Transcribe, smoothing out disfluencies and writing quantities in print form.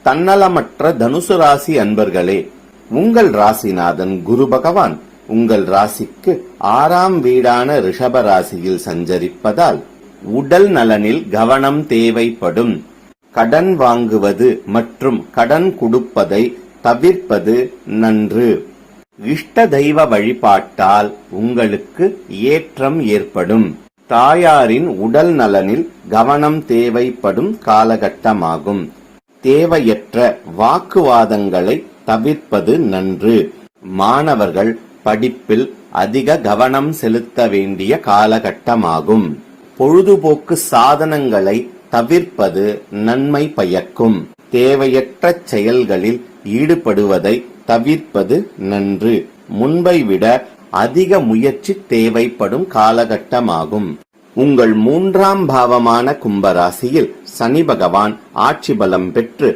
தன்னலமற்ற தனுசு ராசி அன்பர்களே, உங்கள் ராசிநாதன் குரு பகவான் உங்கள் ராசிக்கு 6ஆம் வீடான ரிஷப ராசியில் சஞ்சரிப்பதால் உடல் நலனில் கவனம் தேவைப்படும். கடன் வாங்குவது மற்றும் கடன் கொடுப்பதை தவிர்ப்பது நன்று. இஷ்ட தெய்வ வழிபாட்டால் உங்களுக்கு ஏற்றம் ஏற்படும். தாயாரின் உடல் நலனில் கவனம் தேவைப்படும் காலகட்டமாகும். தேவையற்ற வாக்குவாதங்களை தவிர்ப்பது நன்று. மாணவர்கள் படிப்பில் அதிக கவனம் செலுத்த வேண்டிய காலகட்டமாகும். பொழுதுபோக்கு சாதனங்களை தவிர்ப்பது நன்மை பயக்கும். தேவையற்ற செயல்களில் ஈடுபடுவதை தவிர்ப்பது நன்று. முன்பை விட அதிக முயற்சி தேவைப்படும் காலகட்டமாகும். உங்கள் 3ஆம் பாவமான கும்பராசியில் சனி பகவான் ஆட்சி பலம் பெற்று